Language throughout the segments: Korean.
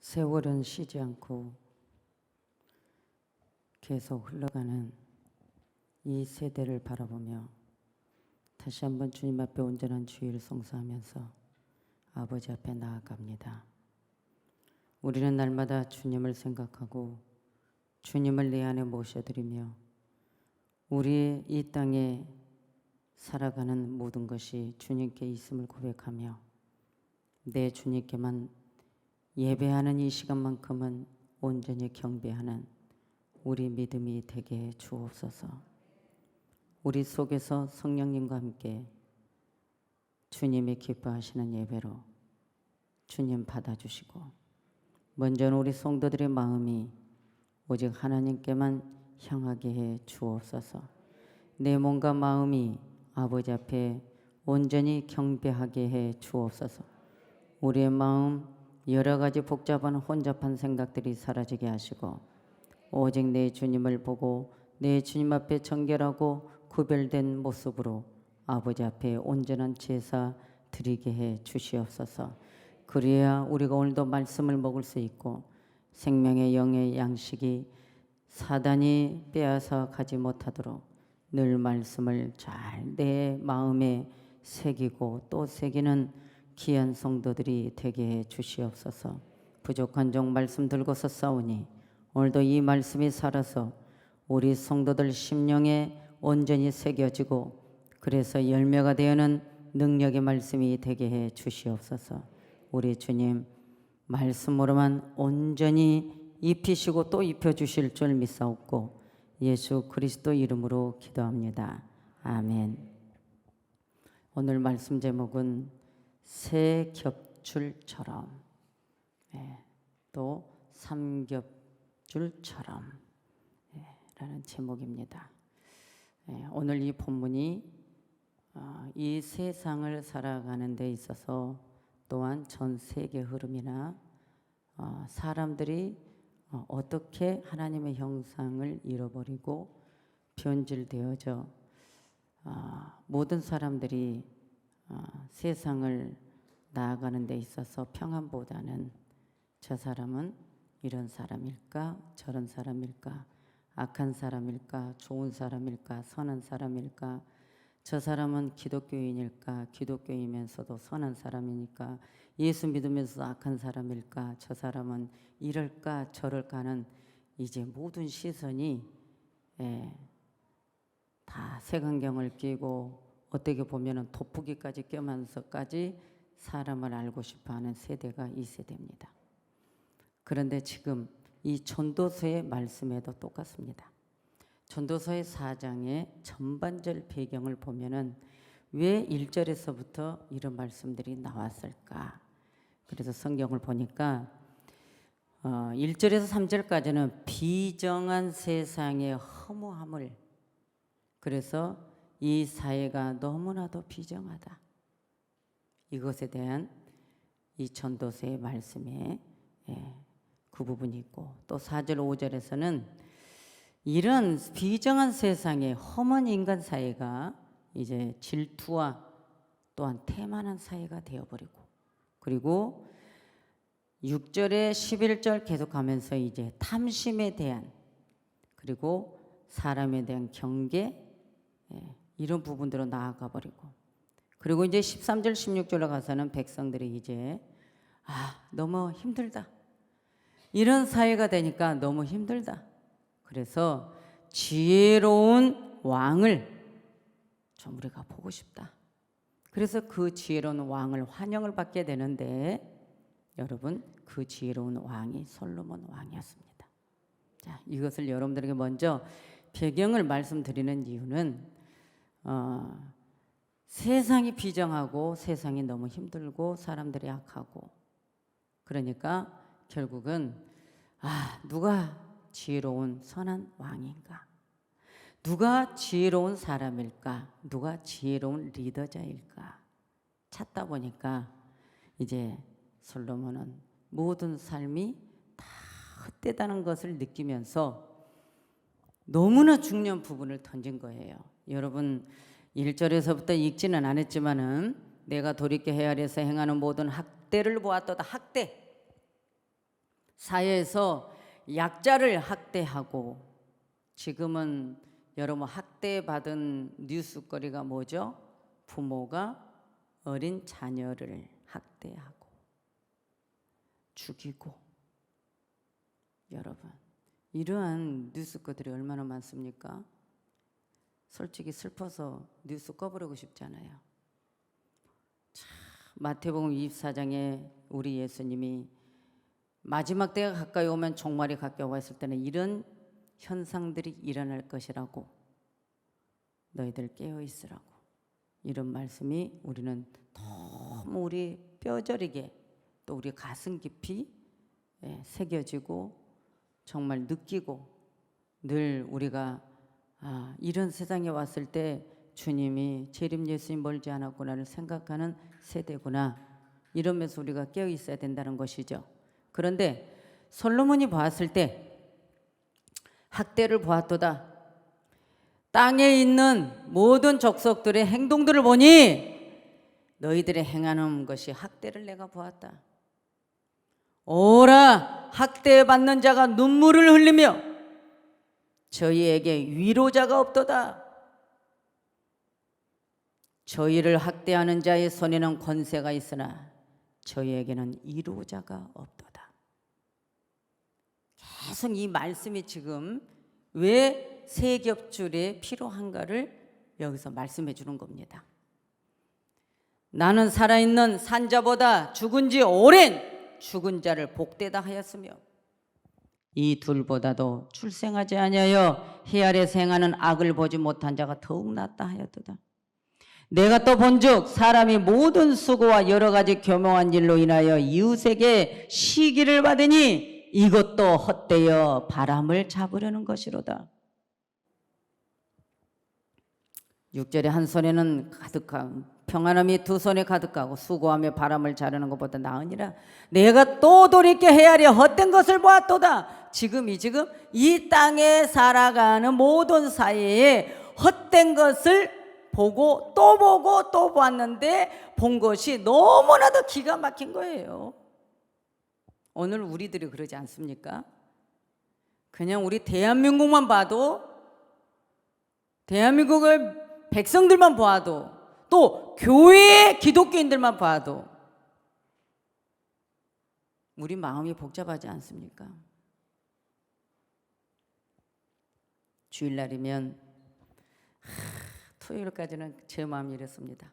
세월은 쉬지 않고 계속 흘러가는 이 세대를 바라보며 다시 한번 주님 앞에 온전한 주의를 성사하면서 아버지 앞에 나아갑니다. 우리는 날마다 주님을 생각하고 주님을 내 안에 모셔드리며 우리의 이 땅에 살아가는 모든 것이 주님께 있음을 고백하며 내 주님께만 예배하는 이 시간만큼은 온전히 경배하는 우리 믿음이 되게 해 주옵소서. 우리 속에서 성령님과 함께 주님이 기뻐하시는 예배로 주님 받아주시고, 먼저는 우리 성도들의 마음이 오직 하나님께만 향하게 해 주옵소서. 내 몸과 마음이 아버지 앞에 온전히 경배하게 해 주옵소서. 우리의 마음 여러 가지 복잡한 혼잡한 생각들이 사라지게 하시고 오직 내 주님을 보고 내 주님 앞에 정결하고 구별된 모습으로 아버지 앞에 온전한 제사 드리게 해 주시옵소서. 그래야 우리가 오늘도 말씀을 먹을 수 있고 생명의 영의 양식이 사단이 빼앗아 가지 못하도록 늘 말씀을 잘 내 마음에 새기고 또 새기는 귀한 성도들이 되게 해 주시옵소서. 부족한 종 말씀 들고서 싸우니 오늘도 이 말씀이 살아서 우리 성도들 심령에 온전히 새겨지고 그래서 열매가 되어는 능력의 말씀이 되게 해 주시옵소서. 우리 주님 말씀으로만 온전히 입히시고 또 입혀주실 줄 믿사옵고 예수 그리스도 이름으로 기도합니다. 아멘. 오늘 말씀 제목은 새 겹줄처럼, 또 삼겹줄처럼 라는 제목입니다. 오늘 이 본문이 이 세상을 살아가는 데 있어서 또한 전 세계 흐름이나 사람들이 어떻게 하나님의 형상을 잃어버리고 변질되어져 모든 사람들이 세상을 나아가는 데 있어서 평안보다는 저 사람은 이런 사람일까 저런 사람일까 악한 사람일까 좋은 사람일까 선한 사람일까 저 사람은 기독교인일까 기독교이면서도 선한 사람이니까 예수 믿으면서도 악한 사람일까 저 사람은 이럴까 저럴까 하는 이제 모든 시선이 다 색안경을 끼고 어떻게 보면 돋보기까지 껴면서까지 사람을 알고 싶어하는 세대가 이 세대입니다. 그런데 지금 이 전도서의 말씀에도 똑같습니다. 전도서의 4장의 전반절 배경을 보면은 왜 1절에서부터 이런 말씀들이 나왔을까? 그래서 성경을 보니까 1절에서 3절까지는 비정한 세상의 허무함을, 그래서 이 사회가 너무나도 비정하다, 이것에 대한 이 전도서의 말씀에 그 부분이 있고, 또 4절 5절에서는 이런 비정한 세상에 험한 인간 사회가 이제 질투와 또한 태만한 사회가 되어버리고, 그리고 6절에 11절 계속하면서 이제 탐심에 대한, 그리고 사람에 대한 경계, 이런 부분들로 나아가 버리고, 그리고 이제 13절 16절로 가서는 백성들이 이제 너무 힘들다, 이런 사회가 되니까 너무 힘들다, 그래서 지혜로운 왕을 좀 우리가 보고 싶다. 그래서 그 지혜로운 왕을 환영을 받게 되는데, 여러분 그 지혜로운 왕이 솔로몬 왕이었습니다. 자, 이것을 여러분들에게 먼저 배경을 말씀드리는 이유는 세상이 비정하고 세상이 너무 힘들고 사람들이 악하고, 그러니까 결국은 누가 지혜로운 선한 왕인가, 누가 지혜로운 사람일까, 누가 지혜로운 리더자일까 찾다 보니까 이제 솔로몬은 모든 삶이 다 헛되다는 것을 느끼면서 너무나 중요한 부분을 던진 거예요. 여러분 1절에서부터 읽지는 않았지만은 내가 돌이켜 헤아려서 행하는 모든 학대를 보았도다. 학대, 사회에서 약자를 학대하고, 지금은 여러분 학대받은 뉴스거리가 뭐죠? 부모가 어린 자녀를 학대하고 죽이고. 여러분, 이러한 뉴스거들이 얼마나 많습니까? 솔직히 슬퍼서 뉴스 꺼버리고 싶잖아요. 참, 마태복음 24장에 우리 예수님이 마지막 때가 가까이 오면 종말이 가까이 왔을 때는 이런 현상들이 일어날 것이라고, 너희들 깨어 있으라고, 이런 말씀이 우리는 너무 우리 뼈저리게 또 우리 가슴 깊이 새겨지고 정말 느끼고, 늘 우리가 이런 세상에 왔을 때 주님이 재림 예수님 멀지 않았구나를 생각하는 세대구나, 이러면서 우리가 깨어 있어야 된다는 것이죠. 그런데 솔로몬이 보았을 때 학대를 보았도다. 땅에 있는 모든 족속들의 행동들을 보니 너희들의 행하는 것이 학대를 내가 보았다. 오라, 학대받는 자가 눈물을 흘리며 저희에게 위로자가 없도다. 저희를 학대하는 자의 손에는 권세가 있으나 저희에게는 위로자가 없도다. 계속 이 말씀이 지금 왜 세 겹줄에 필요한가를 여기서 말씀해 주는 겁니다. 나는 살아있는 산자보다 죽은 지 오랜 죽은 자를 복되다 하였으며 이 둘보다도 출생하지 아니하여 해 아래에서 행하는 악을 보지 못한 자가 더욱 낫다 하였도다. 내가 또 본즉 사람이 모든 수고와 여러 가지 교명한 일로 인하여 이웃에게 시기를 받으니 이것도 헛되어 바람을 잡으려는 것이로다. 6절에 한 손에는 가득한 평안함이 두 손에 가득하고 수고하며 바람을 자르는 것보다 나으니라. 내가 또 돌이켜 헤아려 헛된 것을 보았도다. 지금 이 땅에 살아가는 모든 사이에 헛된 것을 보고 또 보았는데 본 것이 너무나도 기가 막힌 거예요. 오늘 우리들이 그러지 않습니까? 그냥 우리 대한민국만 봐도, 대한민국의 백성들만 봐도, 또 교회 기독교인들만 봐도 우리 마음이 복잡하지 않습니까? 주일날이면 토요일까지는 제 마음이 이랬습니다.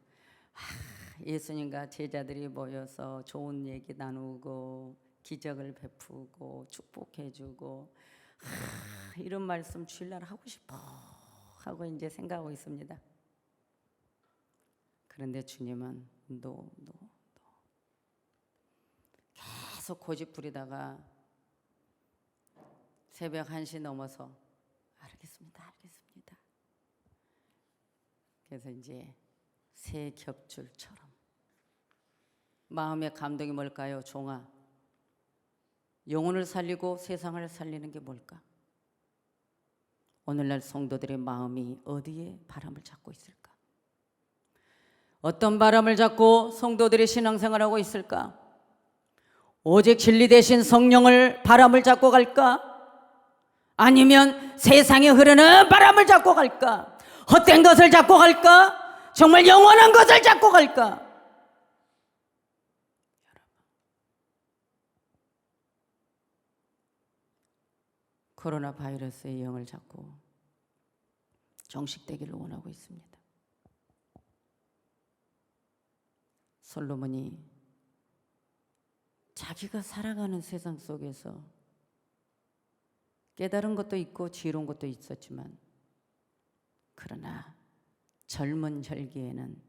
예수님과 제자들이 모여서 좋은 얘기 나누고 기적을 베푸고 축복해주고 이런 말씀 주일날 하고 싶어 하고 이제 생각하고 있습니다. 그런데 주님은 계속 고집 부리다가 새벽 1시 넘어서 알겠습니다. 그래서 이제 새 겹줄처럼 마음의 감동이 뭘까요? 종아, 영혼을 살리고 세상을 살리는 게 뭘까? 오늘날 성도들의 마음이 어디에 바람을 잡고 있을까? 어떤 바람을 잡고 성도들이 신앙생활하고 있을까? 오직 진리 대신 성령을 바람을 잡고 갈까? 아니면 세상에 흐르는 바람을 잡고 갈까? 헛된 것을 잡고 갈까? 정말 영원한 것을 잡고 갈까? 코로나 바이러스의 영을 잡고 종식되기를 원하고 있습니다. 솔로몬이 자기가 살아가는 세상 속에서 깨달은 것도 있고 지혜로운 것도 있었지만, 그러나 젊은 혈기에는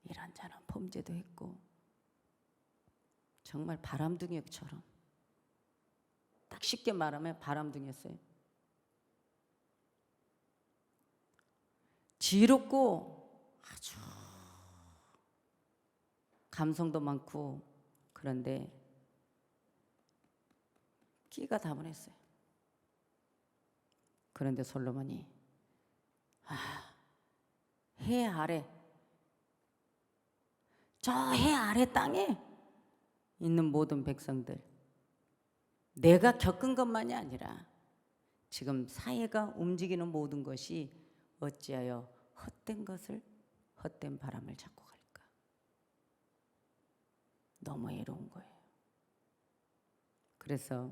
이런저런 범죄도 했고 정말 바람둥이처럼, 딱 쉽게 말하면 바람둥이였어요. 지혜롭고 아주 감성도 많고, 그런데 끼가 다분했어요. 그런데 솔로몬이 해 아래, 저 해 아래 땅에 있는 모든 백성들, 내가 겪은 것만이 아니라 지금 사회가 움직이는 모든 것이 어찌하여 헛된 것을, 헛된 바람을 잡고 갈까? 너무 애로운 거예요. 그래서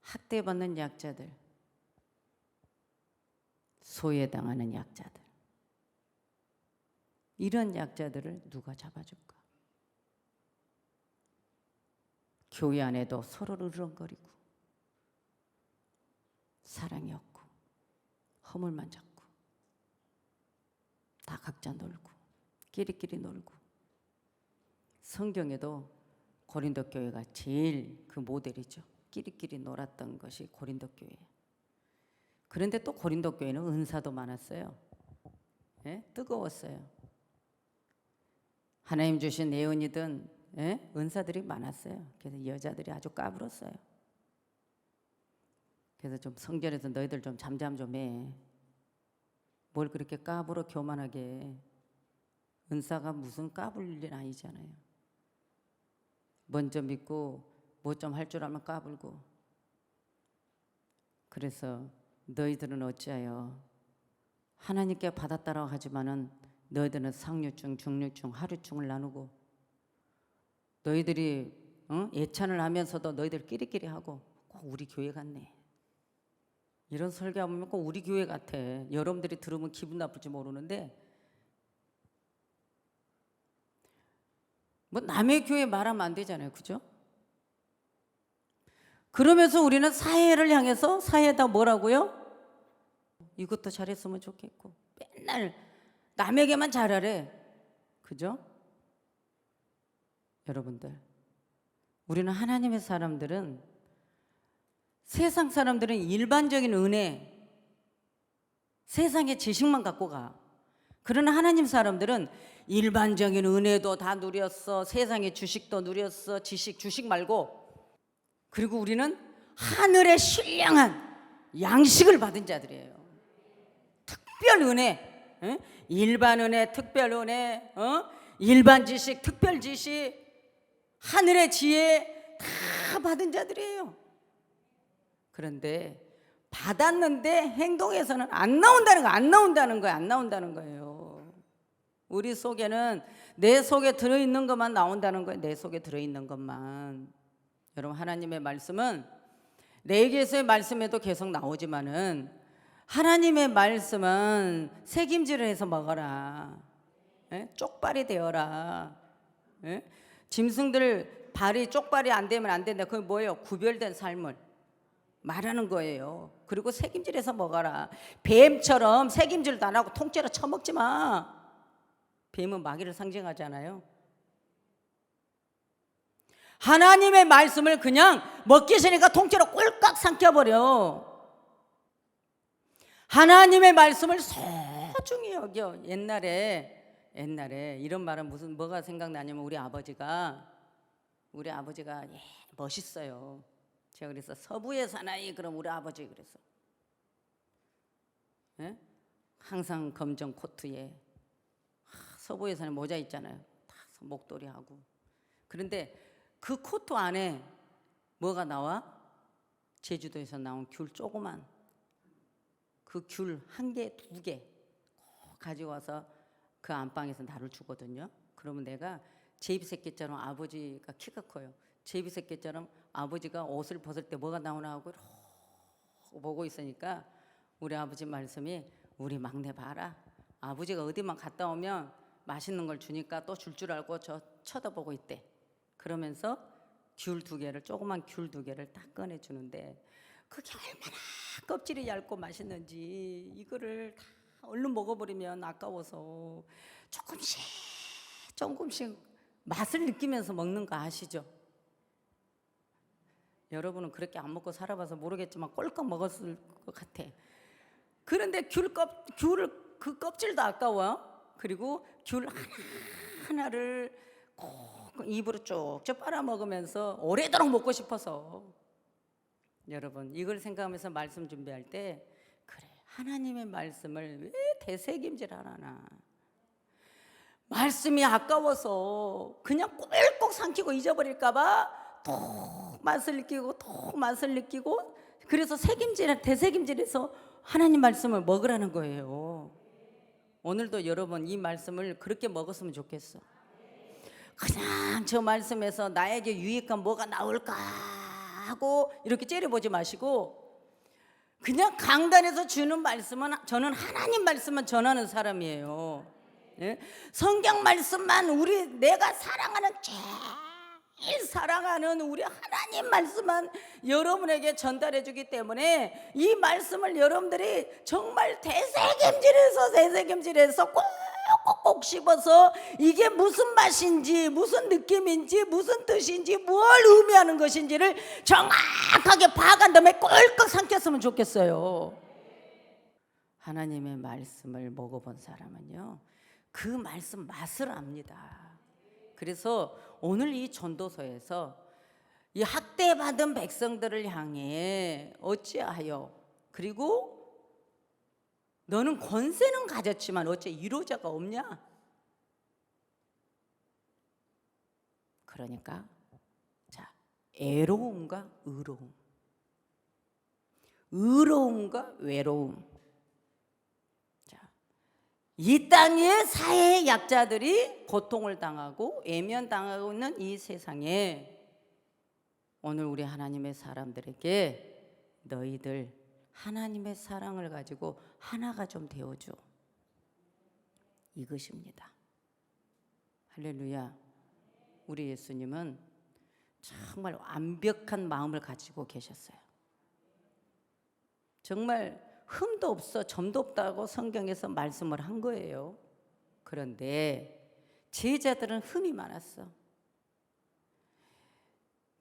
학대받는 약자들, 소외당하는 약자들, 이런 약자들을 누가 잡아줄까? 교회 안에도 서로를 으렁거리고 사랑이 없고 허물만 잡고 다 각자 놀고 끼리끼리 놀고. 성경에도 고린도 교회가 제일 그 모델이죠. 끼리끼리 놀았던 것이 고린도 교회예요. 그런데 또 고린도 교회는 은사도 많았어요. 예? 뜨거웠어요. 하나님 주신 예언이든 은사들이 많았어요. 그래서 여자들이 아주 까불었어요. 그래서 좀 성전에서 너희들 좀 잠잠 좀 해. 뭘 그렇게 까불어 교만하게. 은사가 무슨 까불 일 아니잖아요. 먼저 믿고 뭐 좀 할 줄 알면 까불고. 그래서 너희들은 어찌하여 하나님께 받았다라고 하지만은 너희들은 상류층, 중류층, 하류층을 나누고 너희들이 예찬을 하면서도 너희들 끼리끼리 하고 꼭 우리 교회 같네. 이런 설교하면 꼭 우리 교회 같아. 여러분들이 들으면 기분 나쁠지 모르는데 뭐 남의 교회 말하면 안 되잖아요. 그죠? 그러면서 우리는 사회를 향해서 사회에다 뭐라고요? 이것도 잘했으면 좋겠고 맨날 남에게만 잘하래. 그죠? 여러분들, 우리는 하나님의 사람들은, 세상 사람들은 일반적인 은혜, 세상의 지식만 갖고 가. 그러나 하나님 사람들은 일반적인 은혜도 다 누렸어. 세상의 주식도 누렸어. 주식 말고. 그리고 우리는 하늘의 신령한 양식을 받은 자들이에요. 특별 은혜, 일반 은혜, 특별 은혜, 일반 지식, 특별 지식, 하늘의 지혜 다 받은 자들이에요. 그런데 받았는데 행동에서는 안 나온다는 거예요. 우리 속에는 내 속에 들어있는 것만 나온다는 거예요. 내 속에 들어있는 것만. 여러분, 하나님의 말씀은 레위기에서의 말씀에도 계속 나오지만은 하나님의 말씀은 책임질을 해서 먹어라. 쪽발이 되어라. 짐승들 발이 쪽발이 안 되면 안 된다. 그게 뭐예요? 구별된 삶을 말하는 거예요. 그리고 책임질해서 먹어라. 뱀처럼 책임질도 안 하고 통째로 처먹지 마. 뱀은 마귀를 상징하잖아요. 하나님의 말씀을 그냥 먹기 싫으니까 통째로 꼴깍 삼켜버려. 하나님의 말씀을 소중히 여겨. 옛날에 이런 말은 뭐가 생각나냐면 우리 아버지가 멋있어요. 제가 그래서 서부의 사나이, 그럼 우리 아버지 그래서 항상 검정 코트에 서부의 사나이 모자 있잖아요. 다 목도리 하고. 그런데 그 코트 안에 뭐가 나와? 제주도에서 나온 귤 조그만 그 귤 한 개, 두 개 가지고 와서 그 안방에서 나를 주거든요. 그러면 내가 제비새끼처럼, 아버지가 키가 커요. 제비새끼처럼 아버지가 옷을 벗을 때 뭐가 나오나 하고 보고 있으니까 우리 아버지 말씀이, 우리 막내 봐라. 아버지가 어디만 갔다 오면 맛있는 걸 주니까 또 줄 알고 저 쳐다보고 있대. 그러면서 귤 두 개를, 조그만 귤 두 개를 딱 꺼내주는데 그게 얼마나 껍질이 얇고 맛있는지 이거를 다 얼른 먹어버리면 아까워서 조금씩 맛을 느끼면서 먹는 거 아시죠? 여러분은 그렇게 안 먹고 살아봐서 모르겠지만 꼴깍 먹었을 것 같아. 그런데 귤을 그 껍질도 아까워. 그리고 귤 하나를 꼭 입으로 쭉쭉 빨아먹으면서 오래도록 먹고 싶어서. 여러분, 이걸 생각하면서 말씀 준비할 때, 그래, 하나님의 말씀을 왜 대책임질 하나. 말씀이 아까워서 그냥 꼴꼭 삼키고 잊어버릴까 봐 또 맛을 느끼고 또 맛을 느끼고, 그래서 대책임질해서 하나님 말씀을 먹으라는 거예요. 오늘도 여러분 이 말씀을 그렇게 먹었으면 좋겠어. 그냥 저 말씀에서 나에게 유익한 뭐가 나올까 하고 이렇게 째려보지 마시고, 그냥 강단에서 주는 말씀은, 저는 하나님 말씀만 전하는 사람이에요. 예? 성경 말씀만, 내가 사랑하는, 제일 사랑하는 우리 하나님 말씀만 여러분에게 전달해 주기 때문에, 이 말씀을 여러분들이 정말 되새김질해서 꼭꼭 씹어서 이게 무슨 맛인지, 무슨 느낌인지, 무슨 뜻인지, 뭘 의미하는 것인지를 정확하게 파악한 다음에 꼴깍 삼켰으면 좋겠어요. 하나님의 말씀을 먹어본 사람은요, 그 말씀 맛을 압니다. 그래서 오늘 이 전도서에서 이 학대받은 백성들을 향해 어찌하여, 그리고 너는 권세는 가졌지만 어째 이로자가 없냐? 그러니까 자, 애로움과 의로움, 의로움과 외로움. 자, 이 땅의 사회의 약자들이 고통을 당하고 외면당하고 있는 이 세상에, 오늘 우리 하나님의 사람들에게 너희들 하나님의 사랑을 가지고 하나가 좀 되어줘, 이것입니다. 할렐루야. 우리 예수님은 정말 완벽한 마음을 가지고 계셨어요. 정말 흠도 없어 점도 없다고 성경에서 말씀을 한 거예요. 그런데 제자들은 흠이 많았어.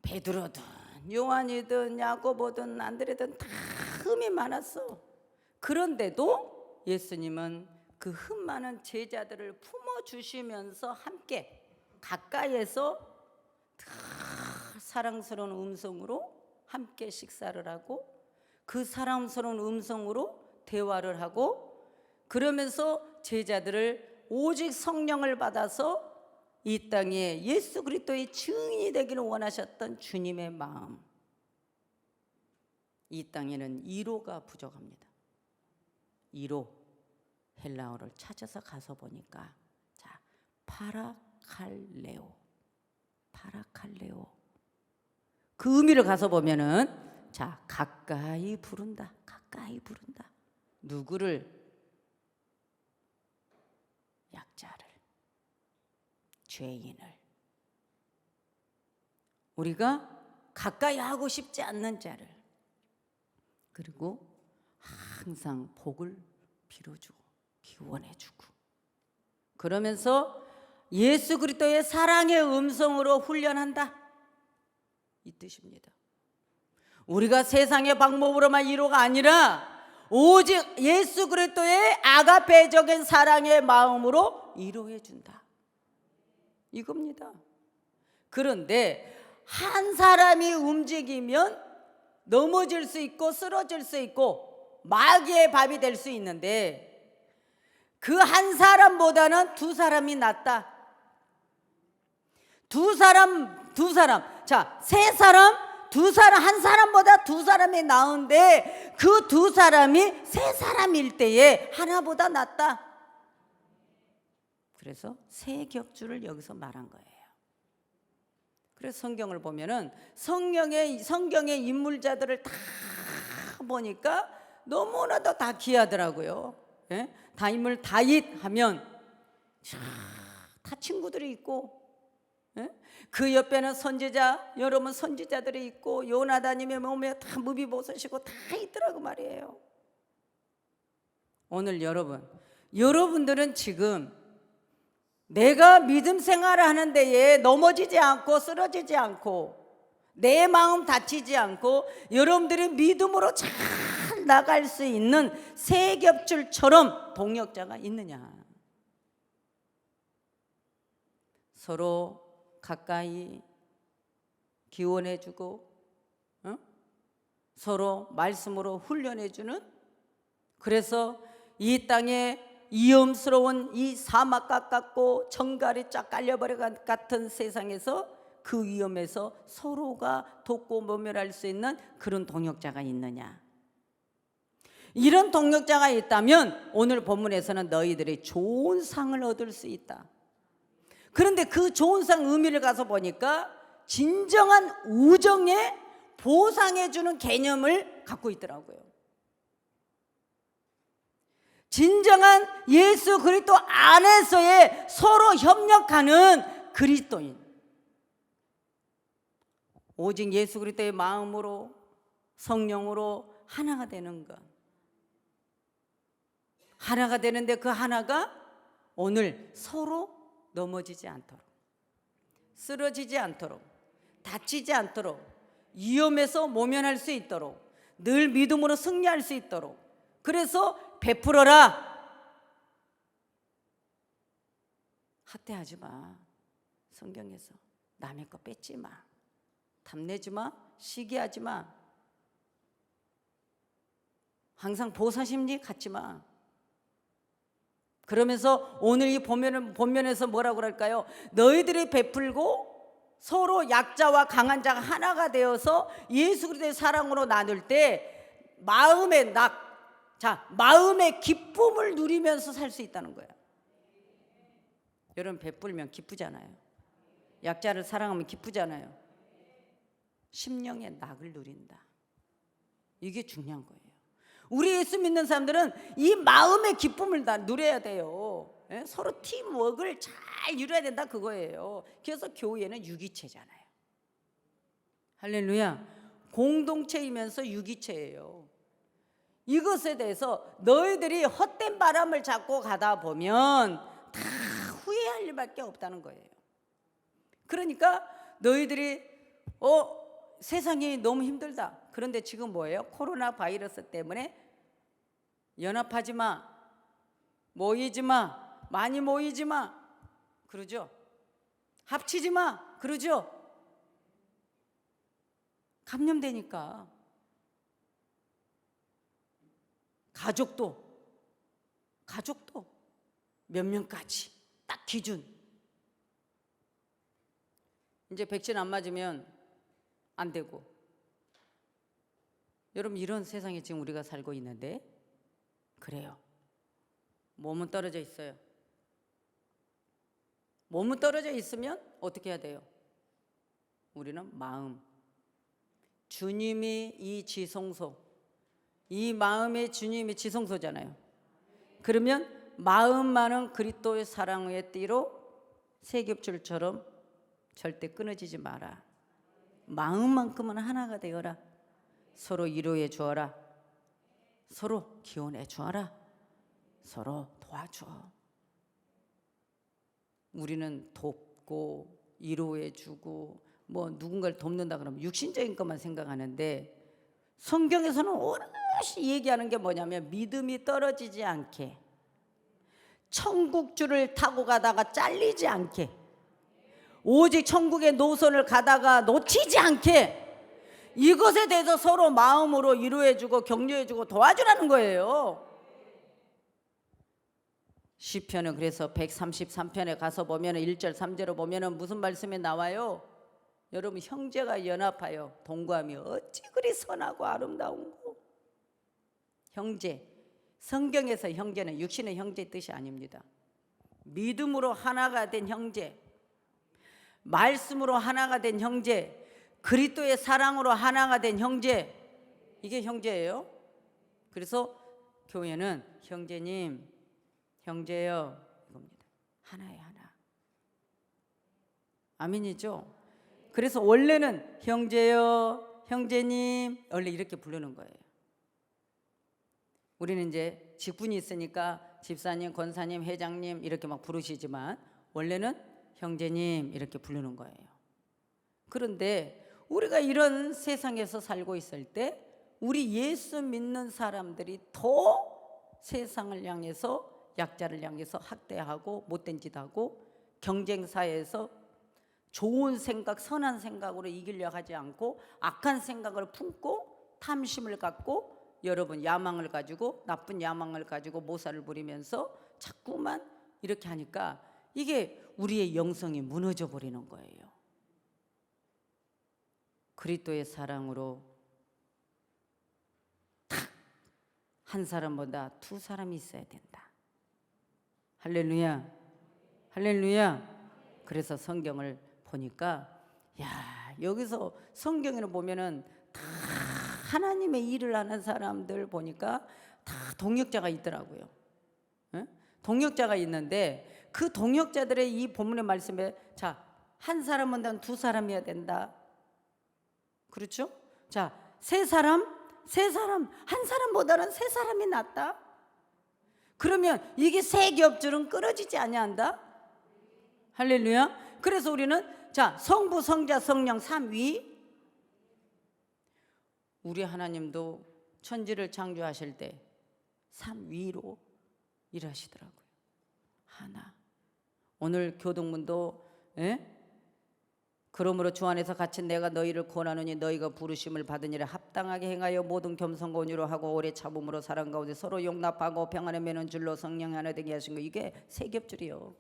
베드로든 요한이든 야고보든 안드레든 다 흠이 많았어. 그런데도 예수님은 그 흠 많은 제자들을 품어주시면서 함께 가까이에서 사랑스러운 음성으로 함께 식사를 하고, 그 사랑스러운 음성으로 대화를 하고, 그러면서 제자들을 오직 성령을 받아서 이 땅에 예수 그리스도의 증인이 되기를 원하셨던 주님의 마음, 이 땅에는 이로가 부족합니다. 이로, 헬라어를 찾아서 가서 보니까, 자, 파라칼레오, 그 의미를 가서 보면은, 자, 가까이 부른다. 누구를? 약자를, 죄인을. 우리가 가까이 하고 싶지 않는 자를, 그리고 항상 복을 빌어주고 기원해주고, 그러면서 예수 그리스도의 사랑의 음성으로 훈련한다, 이 뜻입니다. 우리가 세상의 방법으로만 이로가 아니라 오직 예수 그리스도의 아가페적인 사랑의 마음으로 이로해준다, 이겁니다. 그런데 한 사람이 움직이면 넘어질 수 있고 쓰러질 수 있고 마귀의 밥이 될 수 있는데, 그 한 사람보다는 두 사람이 낫다. 두 사람, 자, 세 사람, 두 사람, 한 사람보다 두 사람이 나은데, 그 두 사람이 세 사람일 때에 하나보다 낫다. 그래서 세 격주를 여기서 말한 거예요. 그래서 성경을 보면은 성경의 인물자들을 다 보니까 너무나도 다 귀하더라고요. 예? 다 인물 다윗 하면 다 친구들이 있고, 예? 그 옆에는 선지자, 여러분 선지자들이 있고, 요나단님의 몸에 다 무비보섯이고 다 있더라고 말이에요. 오늘 여러분들은 지금 내가 믿음 생활을 하는 데에 넘어지지 않고 쓰러지지 않고 내 마음 다치지 않고 여러분들이 믿음으로 잘 나갈 수 있는 세 겹줄처럼 동역자가 있느냐? 서로 가까이 기원해주고, 서로 말씀으로 훈련해주는, 그래서 이 땅에 위험스러운 이 사막 같고 정갈이 쫙 깔려버려 같은 세상에서 그 위험에서 서로가 돕고 모멸할 수 있는 그런 동역자가 있느냐? 이런 동역자가 있다면 오늘 본문에서는 너희들이 좋은 상을 얻을 수 있다. 그런데 그 좋은 상 의미를 가서 보니까 진정한 우정에 보상해 주는 개념을 갖고 있더라고요. 진정한 예수 그리스도 안에서의 서로 협력하는 그리스도인, 오직 예수 그리스도의 마음으로 성령으로 하나가 되는 것. 하나가 되는데 그 하나가 오늘 서로 넘어지지 않도록, 쓰러지지 않도록, 다치지 않도록, 위험에서 모면할 수 있도록, 늘 믿음으로 승리할 수 있도록. 그래서 베풀어라. 학대하지 마. 성경에서 남의 거 뺏지 마. 탐내지 마. 시기하지 마. 항상 보사심리 갖지 마. 그러면서 오늘 이 본면에서 뭐라고 그럴까요? 너희들이 베풀고 서로 약자와 강한 자가 하나가 되어서 예수 그리스도의 사랑으로 나눌 때 마음의 마음의 기쁨을 누리면서 살 수 있다는 거야. 여러분, 베풀면 기쁘잖아요. 약자를 사랑하면 기쁘잖아요. 심령의 낙을 누린다. 이게 중요한 거예요. 우리 예수 믿는 사람들은 이 마음의 기쁨을 다 누려야 돼요. 서로 팀워크를 잘 이루어야 된다, 그거예요. 그래서 교회는 유기체잖아요. 할렐루야. 공동체이면서 유기체예요. 이것에 대해서 너희들이 헛된 바람을 잡고 가다 보면 다 후회할 일밖에 없다는 거예요. 그러니까 너희들이 세상이 너무 힘들다. 그런데 지금 뭐예요? 코로나 바이러스 때문에 연합하지 마, 모이지 마, 많이 모이지 마, 그러죠? 합치지 마, 그러죠? 감염되니까. 가족도 몇 명까지 딱 기준. 이제 백신 안 맞으면 안 되고. 여러분, 이런 세상에 지금 우리가 살고 있는데 그래요. 몸은 떨어져 있어요. 몸은 떨어져 있으면 어떻게 해야 돼요? 우리는 마음, 주님이 이 지성소, 이 마음의 주님이 지성소잖아요. 그러면 마음만은 그리스도의 사랑의 띠로 세겹줄처럼 절대 끊어지지 마라. 마음만큼은 하나가 되어라. 서로 위로해 주어라. 서로 기원해 주어라. 서로 도와줘. 우리는 돕고 위로해 주고 뭐 누군가를 돕는다 그러면 육신적인 것만 생각하는데, 성경에서는 오롯이 얘기하는 게 뭐냐면 믿음이 떨어지지 않게, 천국줄을 타고 가다가 잘리지 않게, 오직 천국의 노선을 가다가 놓치지 않게, 이것에 대해서 서로 마음으로 위로해주고 격려해주고 도와주라는 거예요. 시편은 그래서 133편에 가서 보면 1절 3절로 보면 무슨 말씀이 나와요? 여러분, 형제가 연합하여 동거하며 어찌 그리 선하고 아름다운고. 형제, 성경에서 형제는 육신의 형제 뜻이 아닙니다. 믿음으로 하나가 된 형제, 말씀으로 하나가 된 형제, 그리스도의 사랑으로 하나가 된 형제, 이게 형제예요. 그래서 교회는 형제님, 형제여, 이겁니다. 하나예요, 하나. 아멘이죠? 그래서 원래는 형제여, 형제님, 원래 이렇게 부르는 거예요. 우리는 이제 직분이 있으니까 집사님, 권사님, 회장님 이렇게 막 부르시지만 원래는 형제님 이렇게 부르는 거예요. 그런데 우리가 이런 세상에서 살고 있을 때 우리 예수 믿는 사람들이 더 세상을 향해서, 약자를 향해서 학대하고 못된 짓 하고, 경쟁사에서 좋은 생각, 선한 생각으로 이기려 하지 않고 악한 생각을 품고 탐심을 갖고, 여러분, 야망을 가지고, 나쁜 야망을 가지고 모사를 부리면서 자꾸만 이렇게 하니까 이게 우리의 영성이 무너져 버리는 거예요. 그리스도의 사랑으로 한 사람보다 두 사람이 있어야 된다. 할렐루야, 할렐루야. 그래서 성경을 보니까 여기서 성경을 보면은 다 하나님의 일을 하는 사람들 보니까 다 동역자가 있더라고요. 동역자가 있는데 그 동역자들의 이 본문의 말씀에 한 사람보다는 두 사람이어야 된다. 그렇죠? 세 사람, 한 사람보다는 세 사람이 낫다. 그러면 이게 세 겹줄은 끊어지지 아니한다. 할렐루야. 그래서 우리는 성부, 성자, 성령 삼위. 우리 하나님도 천지를 창조하실 때 삼위로 일하시더라고요. 하나. 오늘 교동문도 그러므로 주 안에서 갇힌 내가 너희를 권하노니 너희가 부르심을 받은 일에 합당하게 행하여 모든 겸손과 온유로 하고 오래 참음으로 사랑 가운데 서로 용납하고 평안에 매는 줄로 성령 하나 되게 하신 거. 이게 세 겹줄이요.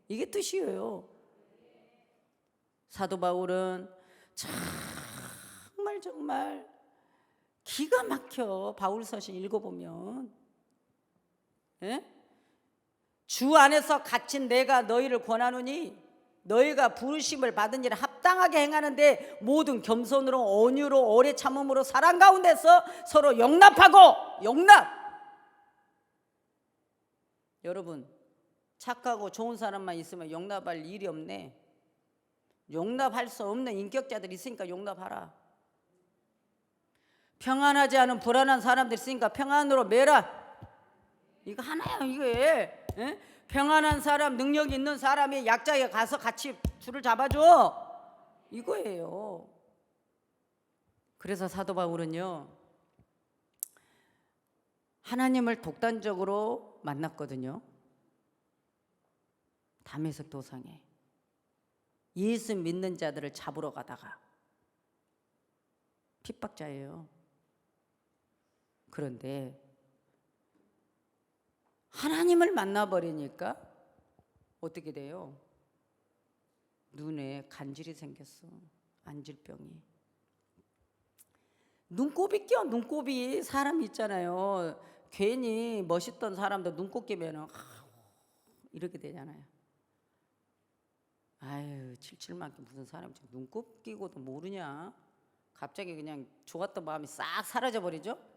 이게 뜻이에요. 사도 바울은 정말 기가 막혀. 바울서신 읽어보면 주 안에서 갇힌 내가 너희를 권하노니 너희가 부르심을 받은 일에 합당하게 행하는데 모든 겸손으로 온유로 오래 참음으로 사랑 가운데서 서로 용납하고. 여러분, 착하고 좋은 사람만 있으면 용납할 일이 없네. 용납할 수 없는 인격자들이 있으니까 용납하라. 평안하지 않은 불안한 사람들이 있으니까 평안으로 매라. 이거 하나야 이게. 평안한 사람, 능력 있는 사람이 약자에 가서 같이 줄을 잡아줘. 이거예요. 그래서 사도 바울은요, 하나님을 독단적으로 만났거든요. 다메섹 도상에 예수 믿는 자들을 잡으러 가다가 핍박자예요. 그런데 하나님을 만나버리니까 어떻게 돼요? 눈에 간질이 생겼어. 안질병이. 눈곱이 껴. 눈곱이 사람 있잖아요. 괜히 멋있던 사람도 눈곱 끼면 이렇게 되잖아요. 아유, 칠칠만큼 무슨 사람이 눈곱 끼고도 모르냐? 갑자기 그냥 좋았던 마음이 싹 사라져 버리죠?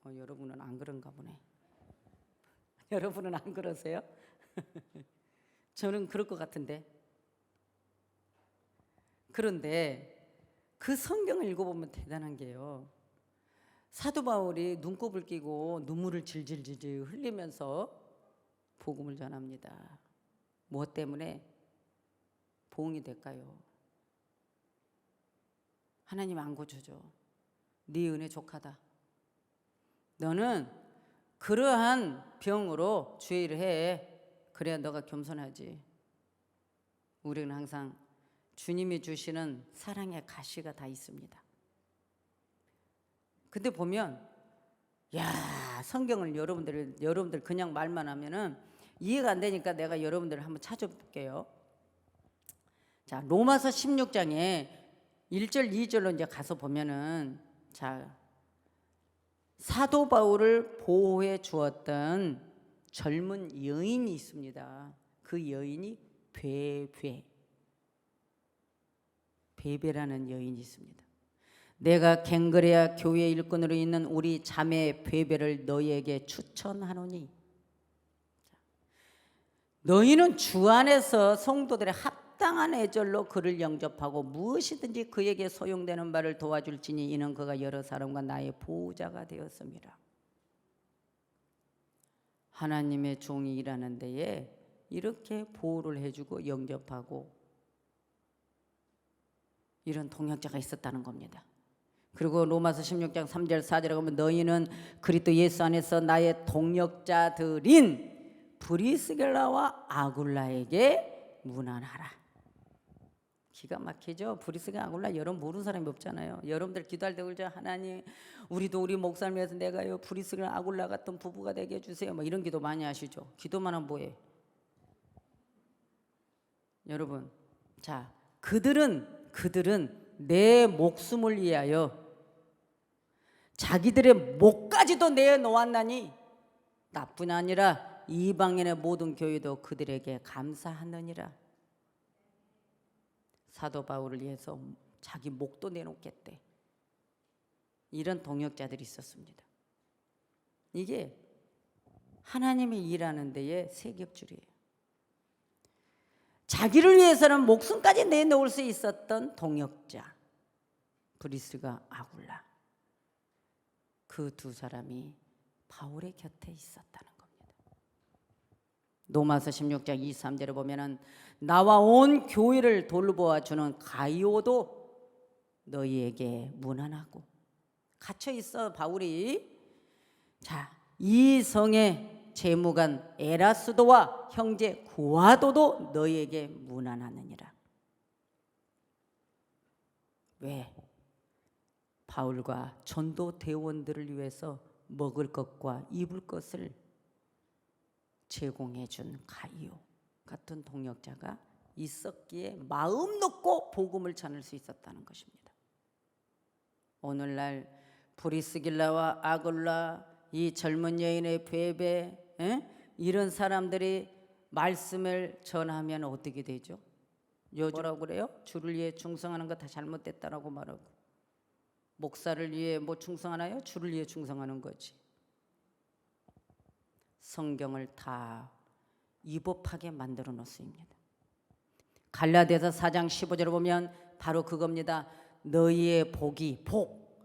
여러분은 안 그런가 보네. 여러분은 안 그러세요? 저는 그럴 것 같은데. 그런데 그 성경을 읽어보면 대단한 게요, 사도 바울이 눈곱을 끼고 눈물을 질질질질 흘리면서 복음을 전합니다. 무엇 때문에? 보응이 될까요? 하나님 안 고쳐줘. 네 은혜 족하다. 너는 그러한 병으로 주의를 해. 그래야 너가 겸손하지. 우리는 항상 주님이 주시는 사랑의 가시가 다 있습니다. 근데 보면 성경을 여러분들 그냥 말만 하면은 이해가 안 되니까 내가 여러분들을 한번 찾아볼게요. 로마서 16장에 1절 2절로 이제 가서 보면은 사도 바울을 보호해 주었던 젊은 여인이 있습니다. 그 여인이 베베라는 여인이 있습니다. 내가 갱그레아 교회 일꾼으로 있는 우리 자매 베베를 너희에게 추천하노니, 너희는 주 안에서 성도들의 합당한 애절로 그를 영접하고 무엇이든지 그에게 소용되는 바를 도와줄지니 이는 그가 여러 사람과 나의 보호자가 되었습니다. 하나님의 종이 일하는 데에 이렇게 보호를 해주고 영접하고 이런 동역자가 있었다는 겁니다. 그리고 로마서 16장 3절 4절에 보면 너희는 그리스도 예수 안에서 나의 동역자들인 브리스길라와 아굴라에게 문안하라. 기가 막히죠. 브리스길라 아굴라 여러분 모르는 사람이 없잖아요. 여러분들 기도할 때 그러죠. 하나님, 우리도 우리 목사님 위해서 내가요 브리스길라 아굴라 같은 부부가 되게 해주세요. 뭐 이런 기도 많이 하시죠. 기도만 하면 뭐해? 여러분, 그들은 내 목숨을 위하여 자기들의 목까지도 내놓았나니 나뿐 아니라 이방인의 모든 교회도 그들에게 감사하느니라. 사도 바울을 위해서 자기 목도 내놓겠대. 이런 동역자들이 있었습니다. 이게 하나님이 일하는 데의 세겹줄이에요. 자기를 위해서는 목숨까지 내놓을 수 있었던 동역자 브리스가 아굴라, 그 두 사람이 바울의 곁에 있었다는 겁니다. 로마서 16장 23절에 보면은 나와 온 교회를 돌보아 주는 가이오도 너희에게 문안하고, 갇혀 있어 바울이. 자, 이 성의 재무관 에라스도와 형제 구아도도 너희에게 문안하느니라. 왜? 바울과 전도 대원들을 위해서 먹을 것과 입을 것을 제공해 준 가이오 같은 동역자가 있었기에 마음 놓고 복음을 전할 수 있었다는 것입니다. 오늘날 브리스길라와 아굴라, 이 젊은 여인의 베베, 이런 사람들이 말씀을 전하면 어떻게 되죠? 요즘 뭐라고 그래요? 주를 위해 충성하는 거 다 잘못됐다라고 말하고, 목사를 위해 뭐 충성하나요? 주를 위해 충성하는 거지. 성경을 다 위법하게 만들어 놓습니다. 갈라디아서 4장 15절을 보면 바로 그겁니다. 너희의 복이,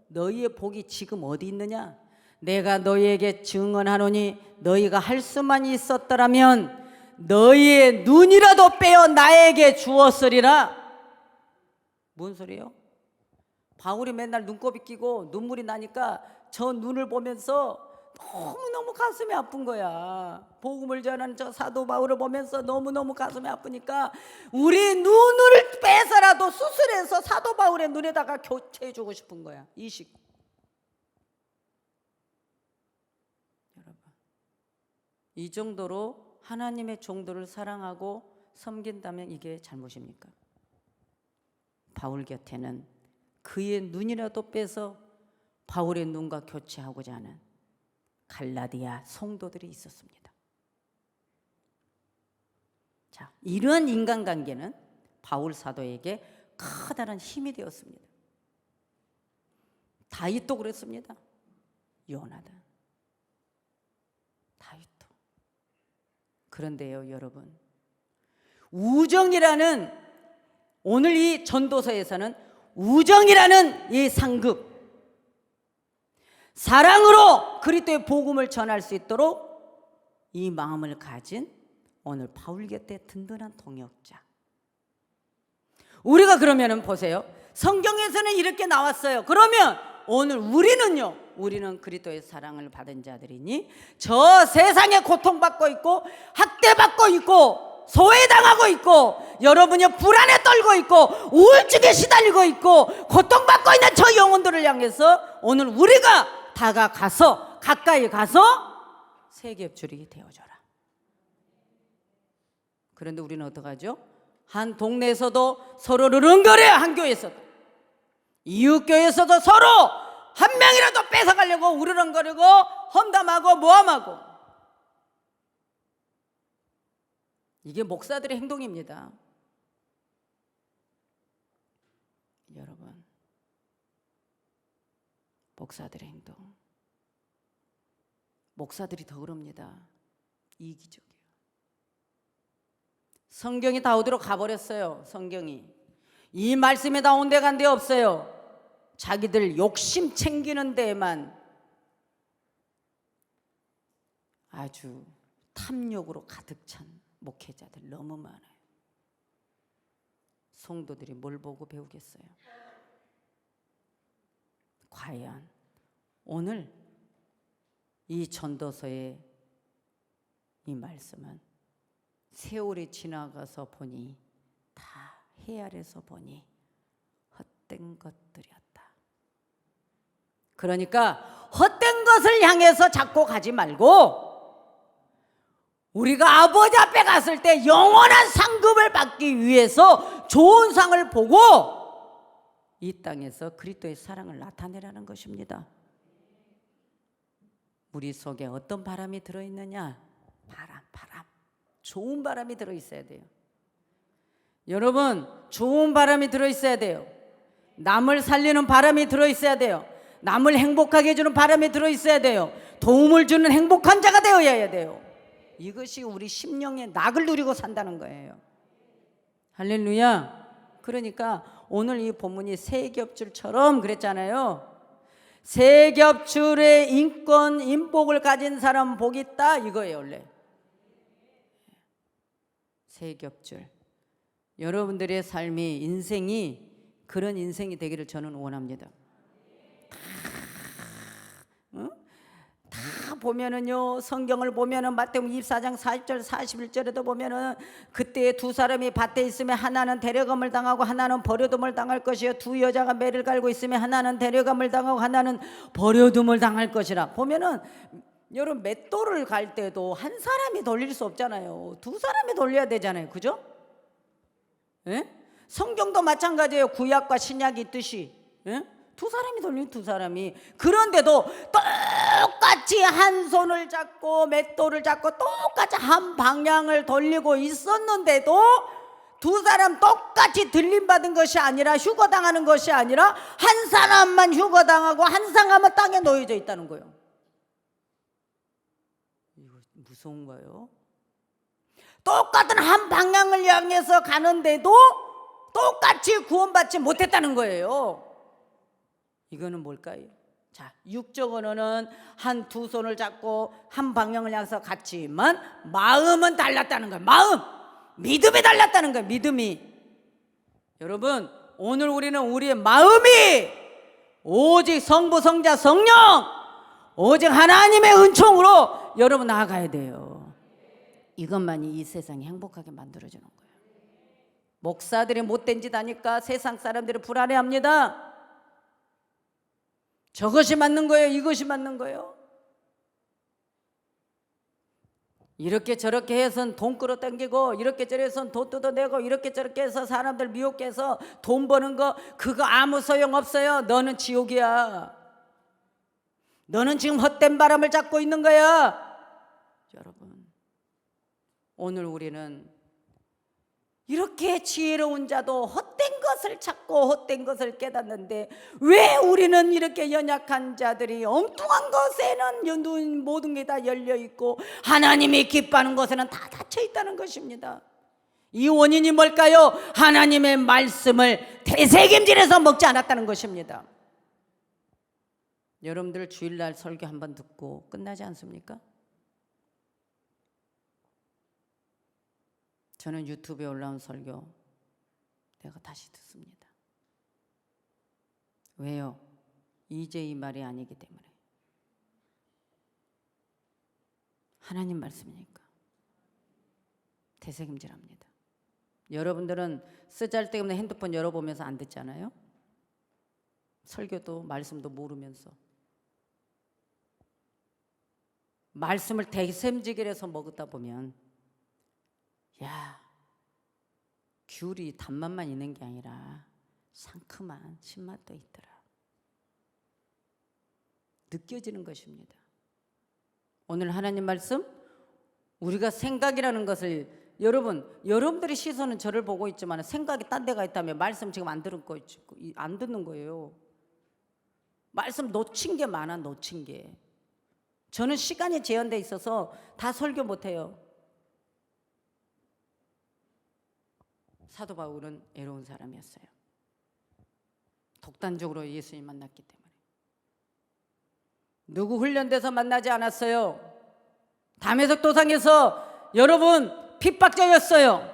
너희의 복이 지금 어디 있느냐? 내가 너희에게 증언하노니 너희가 할 수만 있었더라면 너희의 눈이라도 빼어 나에게 주었으리라. 뭔 소리예요? 바울이 맨날 눈곱이 끼고 눈물이 나니까 저 눈을 보면서 너무너무 가슴이 아픈 거야. 복음을 전하는 저 사도 바울을 보면서 너무너무 가슴이 아프니까 우리 눈을 빼서라도 수술해서 사도 바울의 눈에다가 교체해주고 싶은 거야. 이식. 여러분, 이 정도로 하나님의 종들을 사랑하고 섬긴다면 이게 잘못입니까? 바울 곁에는 그의 눈이라도 빼서 바울의 눈과 교체하고자 하는 갈라디아 성도들이 있었습니다. 자, 이러한 인간관계는 바울 사도에게 커다란 힘이 되었습니다. 다윗도 그랬습니다. 요나단, 다윗도. 그런데요, 여러분, 우정이라는, 오늘 이 전도서에서는 우정이라는 이 상급, 사랑으로 그리스도의 복음을 전할 수 있도록 이 마음을 가진 오늘 바울 곁에 든든한 동역자. 우리가 그러면은 보세요. 성경에서는 이렇게 나왔어요. 그러면 오늘 우리는요, 우리는 그리스도의 사랑을 받은 자들이니 저 세상에 고통받고 있고 학대받고 있고 소외당하고 있고 여러분이 불안에 떨고 있고 우울증에 시달리고 있고 고통받고 있는 저 영혼들을 향해서 오늘 우리가 다가가서, 가까이 가서 세겹줄이 되어줘라. 그런데 우리는 어떡하죠? 한 동네에서도 서로를 은결해, 한 교회에서도, 이웃교회에서도 서로 한 명이라도 뺏어가려고 우르렁거리고 험담하고 모함하고. 이게 목사들의 행동입니다. 여러분, 목사들의 행동, 목사들이 더 그럽니다. 이기적이에요. 성경이 다 어디로 가버렸어요. 성경이 이 말씀에 다 온데간데 없어요. 자기들 욕심 챙기는 데에만 아주 탐욕으로 가득 찬 목회자들 너무 많아요. 성도들이 뭘 보고 배우겠어요? 과연 오늘 이 전도서의 이 말씀은 세월이 지나가서 보니, 다 헤아려서 보니 헛된 것들이었다. 그러니까 헛된 것을 향해서 자꾸 가지 말고 우리가 아버지 앞에 갔을 때 영원한 상급을 받기 위해서 좋은 상을 보고 이 땅에서 그리스도의 사랑을 나타내라는 것입니다. 우리 속에 어떤 바람이 들어있느냐? 바람. 좋은 바람이 들어있어야 돼요. 여러분, 좋은 바람이 들어있어야 돼요. 남을 살리는 바람이 들어있어야 돼요. 남을 행복하게 해주는 바람이 들어있어야 돼요. 도움을 주는 행복한 자가 되어야 돼요. 이것이 우리 심령의 낙을 누리고 산다는 거예요. 할렐루야. 그러니까 오늘 이 본문이 세 겹줄처럼 그랬잖아요. 세 겹줄의 인권, 인복을 가진 사람 복 있다 이거예요. 원래 세 겹줄. 여러분들의 삶이, 인생이 그런 인생이 되기를 저는 원합니다. 다 보면은요, 성경을 보면은 마태복음 24장 40절 41절에도 보면은 그때 두 사람이 밭에 있으면 하나는 데려감을 당하고 하나는 버려둠을 당할 것이요, 두 여자가 매를 갈고 있으면 하나는 데려감을 당하고 하나는 버려둠을 당할 것이라. 보면은 여러분, 맷돌을 갈 때도 한 사람이 돌릴 수 없잖아요. 두 사람이 돌려야 되잖아요. 그죠? 예? 성경도 마찬가지예요. 구약과 신약이 있듯이. 예? 두 사람이 돌리는 두 사람이. 그런데도 똑같이 한 손을 잡고 맷돌을 잡고 똑같이 한 방향을 돌리고 있었는데도 두 사람 똑같이 들림받은 것이 아니라, 휴거당하는 것이 아니라 한 사람만 휴거당하고 한 사람은 땅에 놓여져 있다는 거예요. 이거 무서운 거예요. 똑같은 한 방향을 향해서 가는데도 똑같이 구원받지 못했다는 거예요. 이거는 뭘까요? 자, 육적 언어는 한 두 손을 잡고 한 방향을 향해서 갔지만 마음은 달랐다는 거예요. 마음, 믿음이 달랐다는 거예요. 믿음이. 여러분, 오늘 우리는 우리의 마음이 오직 성부, 성자, 성령, 오직 하나님의 은총으로 여러분 나아가야 돼요. 이것만이 이 세상이 행복하게 만들어주는 거예요. 목사들이 못된 짓 하니까 세상 사람들이 불안해합니다. 저것이 맞는 거예요? 이것이 맞는 거예요? 이렇게 저렇게 해서는 돈 끌어당기고, 이렇게 저렇게 해서는 돈 뜯어내고, 이렇게 저렇게 해서 사람들 미혹해 해서 돈 버는 거, 그거 아무 소용없어요. 너는 지옥이야. 너는 지금 헛된 바람을 잡고 있는 거야. 여러분, 오늘 우리는 이렇게 지혜로운 자도 헛된 것을 찾고 헛된 것을 깨닫는데, 왜 우리는 이렇게 연약한 자들이 엉뚱한 것에는 모든 게 다 열려있고 하나님이 기뻐하는 것에는 다 닫혀있다는 것입니다. 이 원인이 뭘까요? 하나님의 말씀을 되새김질해서 먹지 않았다는 것입니다. 여러분들 주일날 설교 한번 듣고 끝나지 않습니까? 저는 유튜브에 올라온 설교 내가 다시 듣습니다. 왜요? 이제 이 말이 아니기 때문에. 하나님 말씀이니까 되새김질합니다. 여러분들은 쓰잘데없는 핸드폰 열어보면서 안 듣잖아요. 설교도 말씀도 모르면서. 말씀을 되새김질해서 먹다 보면, 야, 귤이 단맛만 있는 게 아니라 상큼한 신맛도 있더라. 느껴지는 것입니다. 오늘 하나님 말씀, 우리가 생각이라는 것을, 여러분들의 시선은 저를 보고 있지만 생각이 딴 데가 있다면 말씀 지금 안 듣는 거예요. 말씀 놓친 게 많아, 놓친 게. 저는 시간이 제한돼 있어서 다 설교 못해요. 사도 바울은 애로운 사람이었어요. 독단적으로 예수님 만났기 때문에. 누구 훈련돼서 만나지 않았어요. 다메섹 도상에서 여러분 핍박자였어요.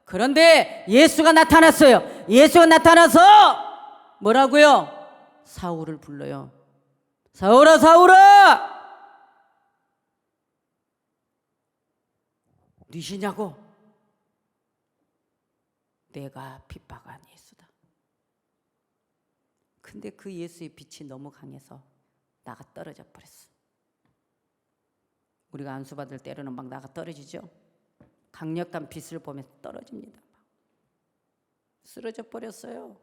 그런데 예수가 나타났어요. 예수가 나타나서 뭐라고요? 사울을 불러요. 사울아, 사울아, 누구시냐고? 내가 핍박한 예수다. 근데 그 예수의 빛이 너무 강해서 나가 떨어져 버렸어. 우리가 안수받을 때로는 막 나가 떨어지죠. 강력한 빛을 보면 떨어집니다. 쓰러져 버렸어요.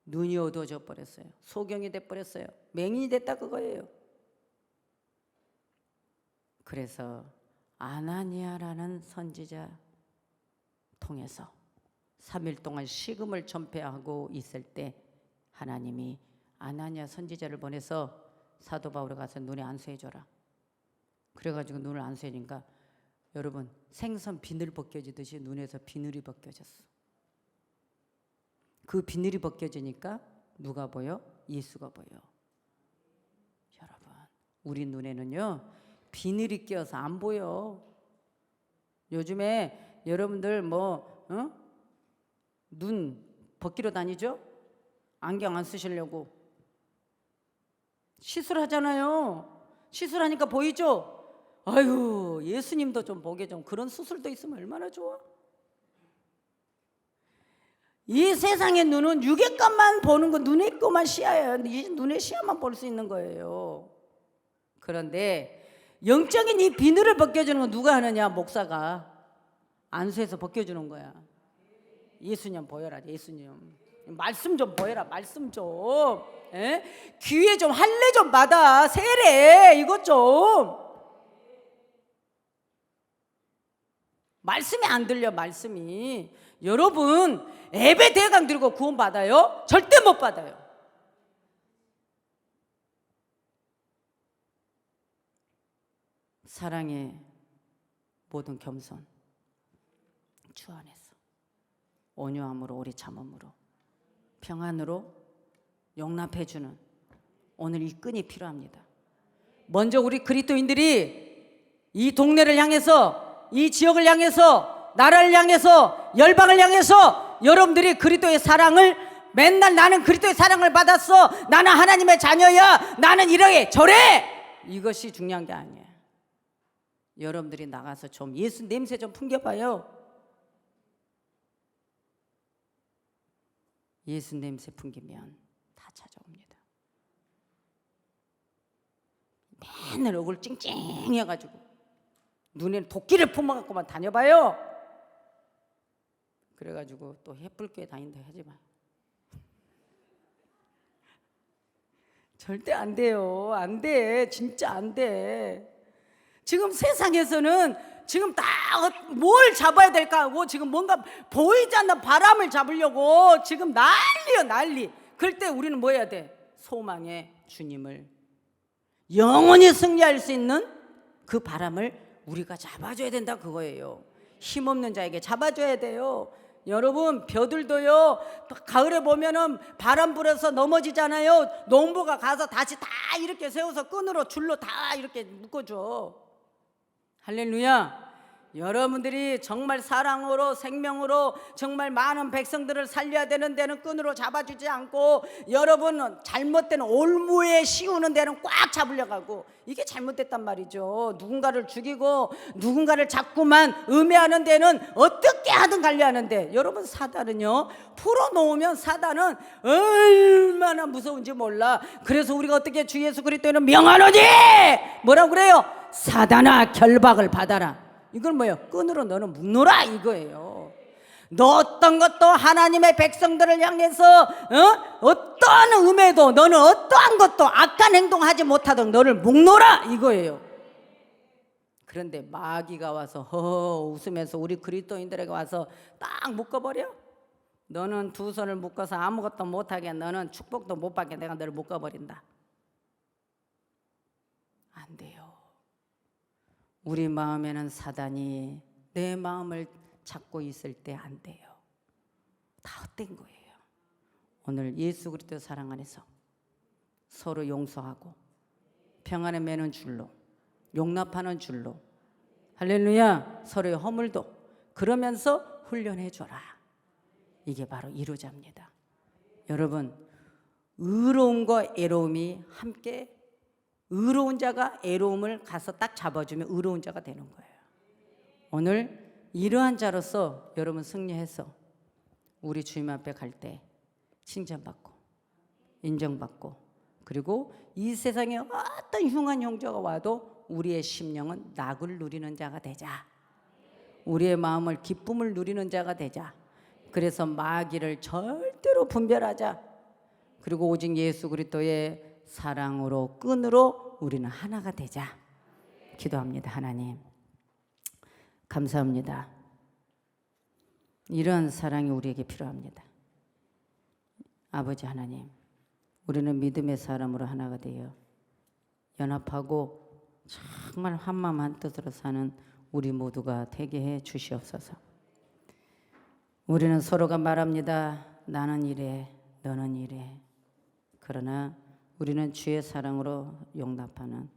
눈이 어두워져 버렸어요. 소경이 돼 버렸어요. 맹인이 됐다 그거예요. 그래서 아나니아라는 선지자 통해서 3일 동안 식음을 전폐하고 있을 때 하나님이 아나니아 선지자를 보내서 사도 바울에 가서 눈에 안수해줘라. 그래가지고 눈을 안수해니까 여러분 생선 비늘 벗겨지듯이 눈에서 비늘이 벗겨졌어. 그 비늘이 벗겨지니까 누가 보여? 예수가 보여. 여러분 우리 눈에는요 비늘이 껴서 안 보여. 요즘에 여러분들 눈 벗기러 다니죠? 안경 안 쓰시려고 시술하잖아요. 시술하니까 보이죠? 아유 예수님도 좀 보게 좀 그런 수술도 있으면 얼마나 좋아. 이 세상의 눈은 육의 것만 보는 거, 눈의 것만 시야예요. 눈의 시야만 볼 수 있는 거예요. 그런데 영적인 이 비늘을 벗겨주는 건 누가 하느냐? 목사가 안수해서 벗겨주는 거야. 예수님 보여라. 예수님 말씀 좀 보여라. 말씀 좀 귀에 좀 할례 좀 받아. 세례 이것 좀. 말씀이 안 들려. 말씀이. 여러분 예배 대강 들고 구원 받아요? 절대 못 받아요. 사랑의 모든 겸손 주 안에서 온유함으로 오래 참음으로 평안으로 용납해주는 오늘 이 끈이 필요합니다. 먼저 우리 그리스도인들이 이 동네를 향해서 이 지역을 향해서 나라를 향해서 열방을 향해서 여러분들이 그리스도의 사랑을 맨날 나는 그리스도의 사랑을 받았어. 나는 하나님의 자녀야. 나는 이러해 저래. 이것이 중요한 게 아니에요. 여러분들이 나가서 좀 예수 냄새 좀 풍겨봐요. 예수 냄새 풍기면 다 찾아옵니다. 맨날 얼굴 찡찡해가지고 눈에 도끼를 품어갖고만 다녀봐요. 그래가지고 또 햇불교에 다닌다 하지 마. 절대 안 돼요. 안 돼. 진짜 안 돼. 지금 세상에서는 지금 다 뭘 잡아야 될까 하고 지금 뭔가 보이지 않는 바람을 잡으려고 지금 난리야 난리. 그럴 때 우리는 뭐 해야 돼? 소망의 주님을 영원히 승리할 수 있는 그 바람을 우리가 잡아줘야 된다 그거예요. 힘없는 자에게 잡아줘야 돼요. 여러분 벼들도요 가을에 보면은 바람 불어서 넘어지잖아요. 농부가 가서 다시 다 이렇게 세워서 끈으로 줄로 다 이렇게 묶어줘. 할렐루야. 여러분들이 정말 사랑으로 생명으로 정말 많은 백성들을 살려야 되는 데는 끈으로 잡아주지 않고 여러분 잘못된 올무에 씌우는 데는 꽉 잡으려고 하고 이게 잘못됐단 말이죠. 누군가를 죽이고 누군가를 자꾸만 음해하는 데는 어떻게 하든 관리하는데 여러분 사단은요 풀어놓으면 사단은 얼마나 무서운지 몰라. 그래서 우리가 어떻게 주 예수 그리스도는 명하노니 뭐라고 그래요? 사단아 결박을 받아라. 이건 뭐예요? 끈으로 너는 묶노라 이거예요. 너 어떤 것도 하나님의 백성들을 향해서 어떤 음해도 너는 어떠한 것도 악한 행동하지 못하도록 너를 묶노라 이거예요. 그런데 마귀가 와서 웃으면서 우리 그리스도인들에게 와서 딱 묶어버려. 너는 두 손을 묶어서 아무것도 못하게 너는 축복도 못 받게 내가 너를 묶어버린다. 안 돼요. 우리 마음에는 사단이 내 마음을 잡고 있을 때 안 돼요. 다 헛된 거예요. 오늘 예수 그리스도 사랑 안에서 서로 용서하고 평안에 매는 줄로 용납하는 줄로 할렐루야 서로의 허물도 그러면서 훈련해 줘라. 이게 바로 이루자입니다. 여러분 의로움과 애로움이 함께 의로운 자가 애로움을 가서 딱 잡아주면 의로운 자가 되는 거예요. 오늘 이러한 자로서 여러분 승리해서 우리 주님 앞에 갈 때 칭찬받고 인정받고 그리고 이 세상에 어떤 흉한 형제가 와도 우리의 심령은 낙을 누리는 자가 되자. 우리의 마음을 기쁨을 누리는 자가 되자. 그래서 마귀를 절대로 분별하자. 그리고 오직 예수 그리스도의 사랑으로 끈으로 우리는 하나가 되자. 기도합니다. 하나님 감사합니다. 이러한 사랑이 우리에게 필요합니다. 아버지 하나님, 우리는 믿음의 사람으로 하나가 되어 연합하고 정말 한마음 한뜻으로 사는 우리 모두가 되게 해 주시옵소서. 우리는 서로가 말합니다. 나는 이래, 너는 이래. 그러나 우리는 주의 사랑으로 용납하는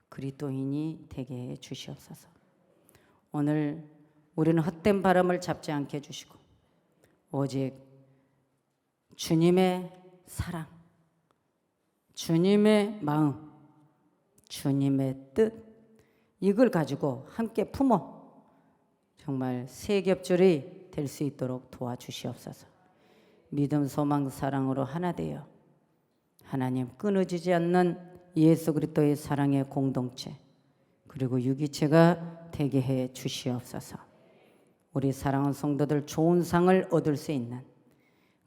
그리스도인이 되게 해 주시옵소서. 오늘 우리는 헛된 바람을 잡지 않게 해주시고 오직 주님의 사랑, 주님의 마음, 주님의 뜻, 이걸 가지고 함께 품어 정말 세 겹줄이 될 수 있도록 도와주시옵소서. 믿음, 소망, 사랑으로 하나 되어 하나님 끊어지지 않는 예수 그리스도의 사랑의 공동체 그리고 유기체가 되게 해 주시옵소서. 우리 사랑하는 성도들 좋은 상을 얻을 수 있는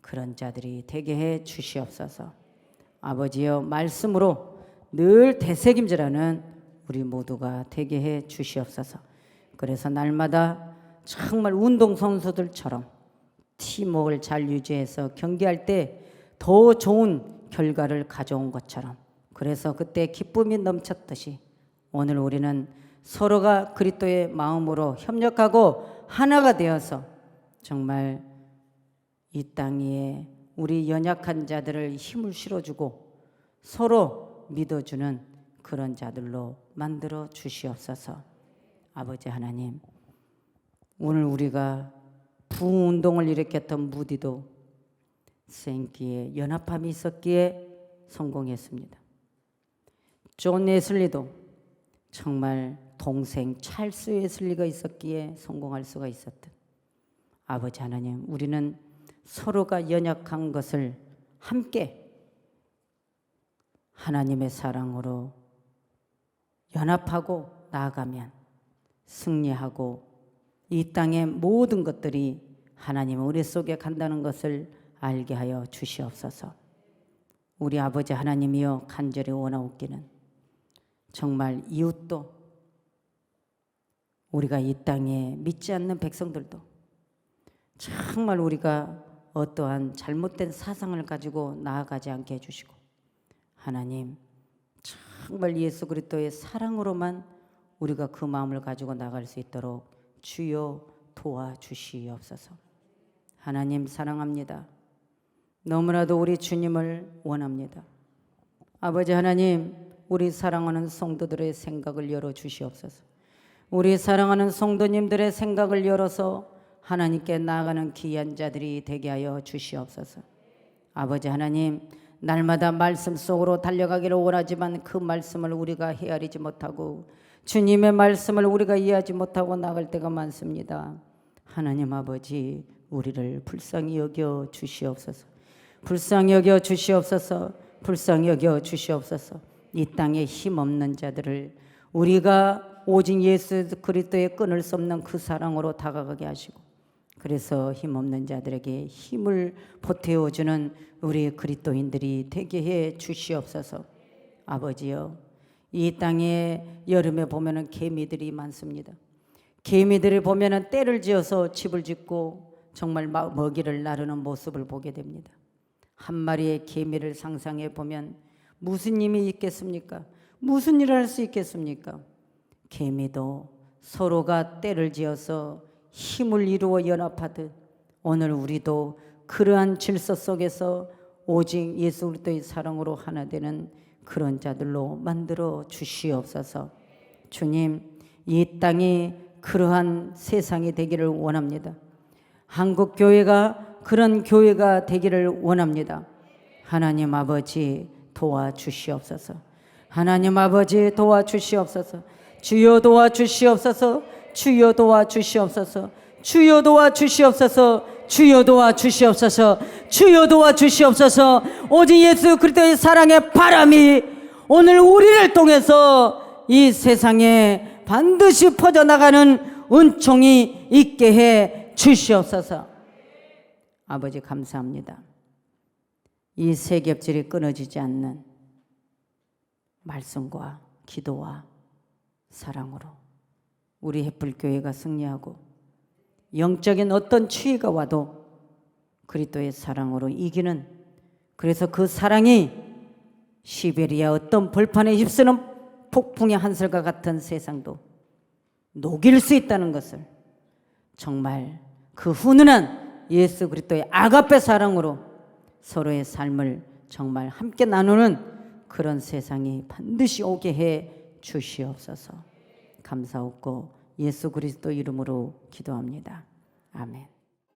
그런 자들이 되게 해 주시옵소서. 아버지여, 말씀으로 늘 되새김질하는 우리 모두가 되게 해 주시옵소서. 그래서 날마다 정말 운동선수들처럼 팀워크를 잘 유지해서 경기할 때 더 좋은 결과를 가져온 것처럼, 그래서 그때 기쁨이 넘쳤듯이 오늘 우리는 서로가 그리스도의 마음으로 협력하고 하나가 되어서 정말 이 땅 위에 우리 연약한 자들을 힘을 실어주고 서로 믿어주는 그런 자들로 만들어 주시옵소서. 아버지 하나님, 오늘 우리가 부운동을 일으켰던 무디도 생기에 연합함이 있었기에 성공했습니다. 존 웨슬리도 정말 동생 찰스 웨슬리가 있었기에 성공할 수가 있었던 아버지 하나님, 우리는 서로가 연약한 것을 함께 하나님의 사랑으로 연합하고 나아가면 승리하고 이 땅의 모든 것들이 하나님 우리 속에 간다는 것을 알게 하여 주시옵소서. 우리 아버지 하나님이여, 간절히 원하옵기는 정말 이웃도, 우리가 이 땅에 믿지 않는 백성들도 정말 우리가 어떠한 잘못된 사상을 가지고 나아가지 않게 해주시고 하나님 정말 예수 그리스도의 사랑으로만 우리가 그 마음을 가지고 나갈 수 있도록 주여 도와주시옵소서. 하나님 사랑합니다. 너무나도 우리 주님을 원합니다. 아버지 하나님, 우리 사랑하는 성도들의 생각을 열어주시옵소서. 우리 사랑하는 성도님들의 생각을 열어서 하나님께 나아가는 귀한 자들이 되게 하여 주시옵소서. 아버지 하나님, 날마다 말씀 속으로 달려가기를 원하지만 그 말씀을 우리가 헤아리지 못하고 주님의 말씀을 우리가 이해하지 못하고 나갈 때가 많습니다. 하나님 아버지, 우리를 불쌍히 여겨 주시옵소서. 불쌍히 여겨 주시옵소서. 불쌍히 여겨 주시옵소서. 이 땅에 힘없는 자들을 우리가 오직 예수 그리스도의 끊을 수 없는 그 사랑으로 다가가게 하시고, 그래서 힘없는 자들에게 힘을 보태어주는 우리 그리스도인들이 되게 해 주시옵소서. 아버지여, 이 땅에 여름에 보면은 개미들이 많습니다. 개미들을 보면은 떼를 지어서 집을 짓고 정말 먹이를 나르는 모습을 보게 됩니다. 한 마리의 개미를 상상해 보면 무슨 힘이 있겠습니까? 무슨 일을 할 수 있겠습니까? 개미도 서로가 떼를 지어서 힘을 이루어 연합하듯 오늘 우리도 그러한 질서 속에서 오직 예수 그리스도의 사랑으로 하나 되는 그런 자들로 만들어 주시옵소서. 주님, 이 땅이 그러한 세상이 되기를 원합니다. 한국 교회가 그런 교회가 되기를 원합니다. 하나님 아버지 도와주시옵소서. 하나님 아버지 도와주시옵소서. 주여 도와주시옵소서. 주여 도와주시옵소서. 주여 도와주시옵소서. 주여 도와주시옵소서. 주여 도와주시옵소서. 오직 예수 그리스도의 사랑의 바람이 오늘 우리를 통해서 이 세상에 반드시 퍼져나가는 은총이 있게 해 주시옵소서. 아버지 감사합니다. 이 세겹질이 끊어지지 않는 말씀과 기도와 사랑으로 우리 햇불교회가 승리하고 영적인 어떤 추위가 와도 그리스도의 사랑으로 이기는, 그래서 그 사랑이 시베리아 어떤 벌판에 휩쓰는 폭풍의 한설과 같은 세상도 녹일 수 있다는 것을, 정말 그 훈훈한 예수 그리스도의 아가페 사랑으로 서로의 삶을 정말 함께 나누는 그런 세상이 반드시 오게 해 주시옵소서. 감사하고 예수 그리스도 이름으로 기도합니다. 아멘.